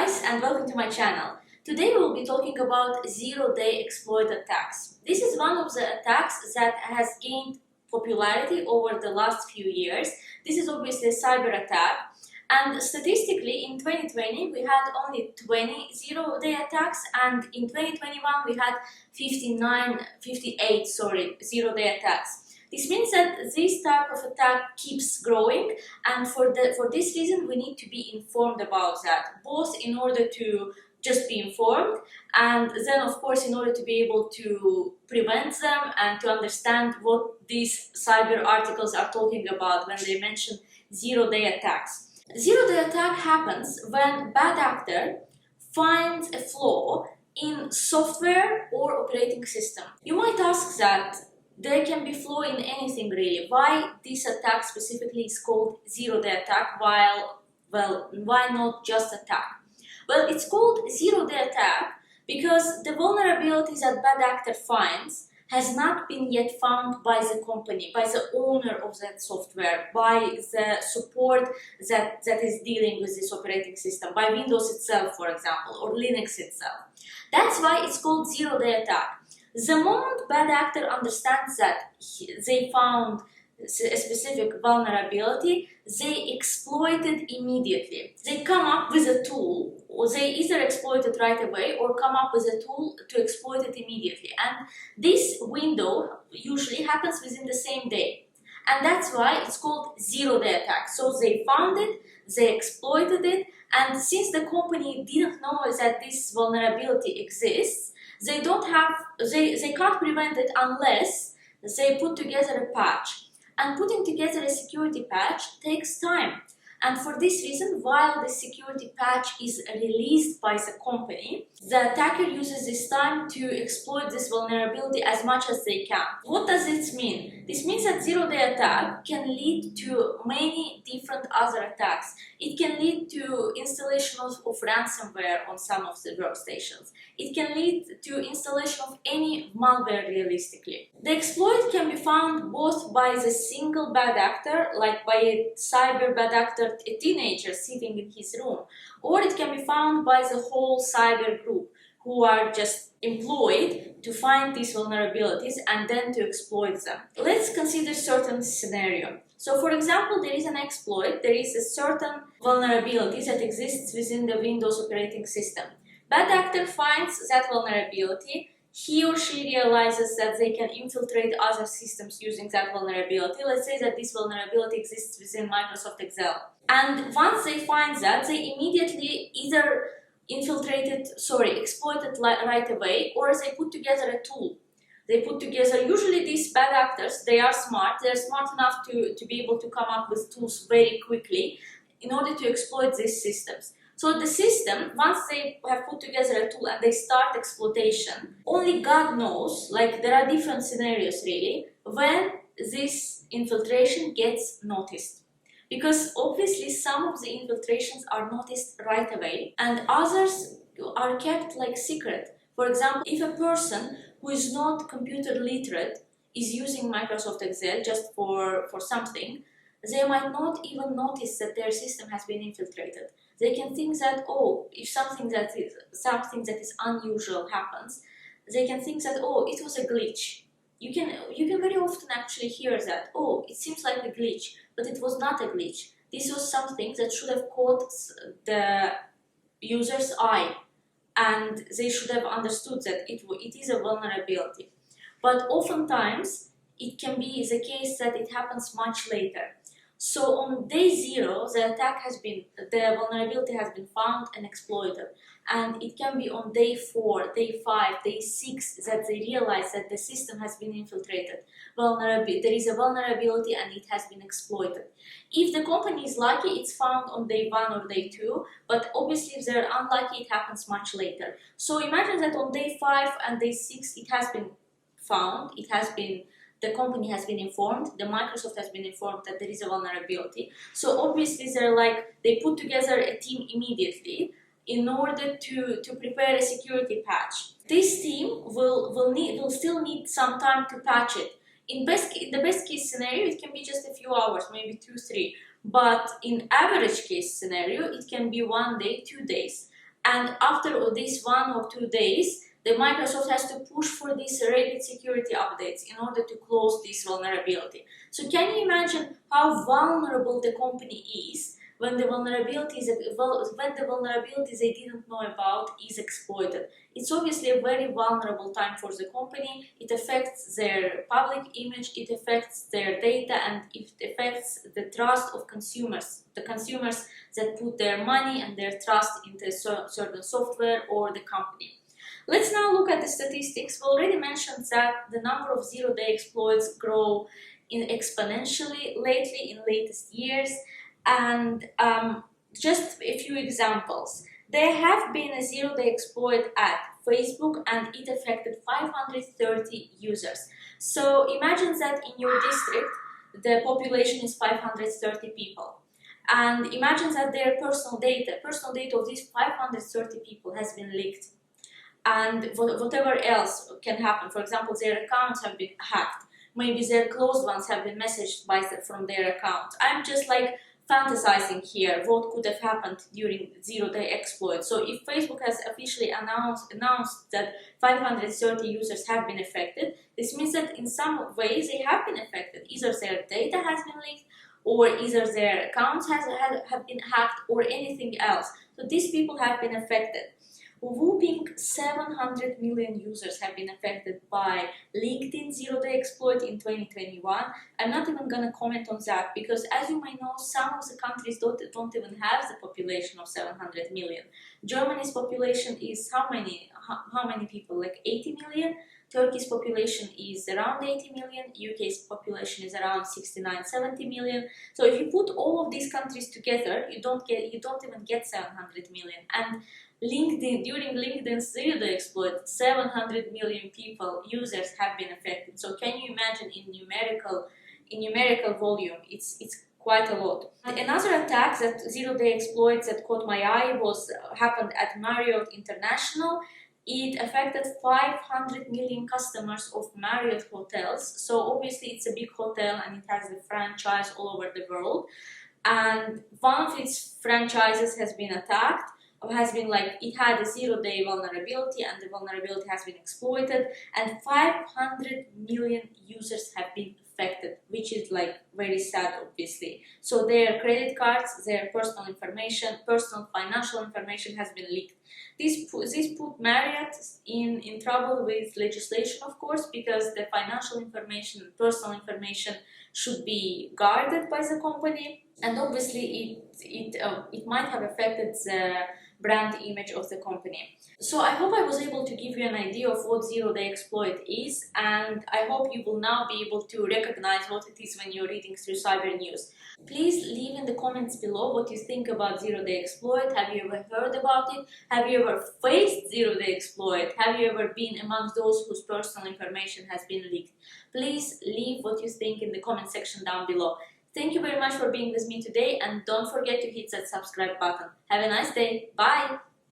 guys, and welcome to my channel. Today we will be talking about zero-day exploit attacks. This is one of the attacks that has gained popularity over the last few years. This is obviously a cyber attack, and statistically in 2020 we had only 20 zero-day attacks, and in 2021 we had 58 zero-day attacks. This means that this type of attack keeps growing, and for this reason we need to be informed about that, both in order to just be informed, and then of course in order to be able to prevent them and to understand what these cyber articles are talking about when they mention zero-day attacks. Zero-day attack happens when bad actor finds a flaw in software or operating system. You might ask that there can be flaw in anything really. Why this attack specifically is called zero-day attack, why not just attack? Well, it's called zero-day attack because the vulnerabilities that bad actor finds has not been yet found by the company, by the owner of that software, by the support that is dealing with this operating system, by Windows itself, for example, or Linux itself. That's why it's called zero-day attack. The moment bad actor understands that they found a specific vulnerability, they exploit it immediately. They come up with a tool, or they either exploit it right away or come up with a tool to exploit it immediately. And this window usually happens within the same day. And that's why it's called zero-day attack. So they found it, they exploited it, and since the company didn't know that this vulnerability exists, they can't prevent it unless they put together a patch. And putting together a security patch takes time. And for this reason, while the security patch is released by the company, the attacker uses this time to exploit this vulnerability as much as they can. What does this mean? This means that zero-day attack can lead to many different other attacks. It can lead to installation of ransomware on some of the workstations. It can lead to installation of any malware realistically. The exploit can be found both by the single bad actor, like by a cyber bad actor, a teenager sitting in his room, or it can be found by the whole cyber group who are just employed to find these vulnerabilities and then to exploit them. Let's consider certain scenario. So for example, there is an exploit, there is a certain vulnerability that exists within the Windows operating system. Bad actor finds that vulnerability. He or she realizes that they can infiltrate other systems using that vulnerability. Let's say that this vulnerability exists within Microsoft Excel. And once they find that, they immediately either exploit it right away, or they put together a tool. They put together, usually these bad actors, they're smart enough to be able to come up with tools very quickly in order to exploit these systems. So the system, once they have put together a tool and they start exploitation, only God knows, like there are different scenarios really, when this infiltration gets noticed. Because obviously some of the infiltrations are noticed right away and others are kept like secret. For example, if a person who is not computer literate is using Microsoft Excel just for something, they might not even notice that their system has been infiltrated. They can think that, oh, if something that is unusual happens, they can think that, oh, it was a glitch. You can very often actually hear that, oh, it seems like a glitch, but it was not a glitch. This was something that should have caught the user's eye, and they should have understood that it is a vulnerability. But oftentimes, it can be the case that it happens much later. So on day 0, the vulnerability has been found and exploited, and it can be on day 4, day 5, day 6 that they realize that the system has been infiltrated. There is a vulnerability and it has been exploited. If the company is lucky, it's found on day 1 or day 2, but obviously if they're unlucky, it happens much later. So imagine that on day 5 and day 6 it has been found, the company has been informed, the Microsoft has been informed that there is a vulnerability. So obviously they put together a team immediately in order to prepare a security patch. This team will still need some time to patch it. In the best case scenario, it can be just a few hours, maybe 2-3. But in average case scenario, it can be 1 day, 2 days. and after these 1 or 2 days, the Microsoft has to push for these rapid security updates in order to close this vulnerability. So can you imagine how vulnerable the company is when the vulnerabilities they didn't know about is exploited? It's obviously a very vulnerable time for the company. It affects their public image, it affects their data, and it affects the trust of consumers. The consumers that put their money and their trust into certain software or the company. Let's now look at the statistics. We already mentioned that the number of zero-day exploits grow exponentially lately in latest years, and just a few examples. There have been a zero-day exploit at Facebook, and it affected 530 users. So imagine that in your district the population is 530 people, and imagine that their personal data of these 530 people has been leaked, and whatever else can happen. For example, their accounts have been hacked, maybe their closed ones have been messaged from their account. I'm just like fantasizing here what could have happened during zero-day exploit. So if Facebook has officially announced that 530 users have been affected, this means that in some ways they have been affected. Either their data has been leaked, or either their accounts have been hacked, or anything else. So these people have been affected. Whooping 700 million users have been affected by LinkedIn zero-day exploit in 2021. I'm not even going to comment on that because, as you might know, some of the countries don't even have the population of 700 million. Germany's population is how many people? Like 80 million. Turkey's population is around 80 million. UK's population is around 69-70 million. So if you put all of these countries together, you don't even get 700 million. And during LinkedIn's zero-day exploit, 700 million users have been affected. So can you imagine in numerical volume? It's quite a lot. Another attack, that zero-day exploit that caught my eye, happened at Marriott International. It affected 500 million customers of Marriott hotels. So obviously it's a big hotel and it has the franchise all over the world. And one of its franchises has been attacked. It had a zero-day vulnerability, and the vulnerability has been exploited, and 500 million users have been affected, which is like very sad, obviously. So their credit cards, their personal financial information has been leaked. This put Marriott in trouble with legislation, of course, because the financial information, personal information should be guarded by the company, and obviously it might have affected the brand image of the company. So I hope I was able to give you an idea of what zero-day exploit is, and I hope you will now be able to recognize what it is when you're reading through cyber news. Please leave in the comments below what you think about zero-day exploit. Have you ever heard about it? Have you ever faced zero-day exploit? Have you ever been amongst those whose personal information has been leaked? Please leave what you think in the comment section down below. Thank you very much for being with me today, and don't forget to hit that subscribe button. Have a nice day. Bye!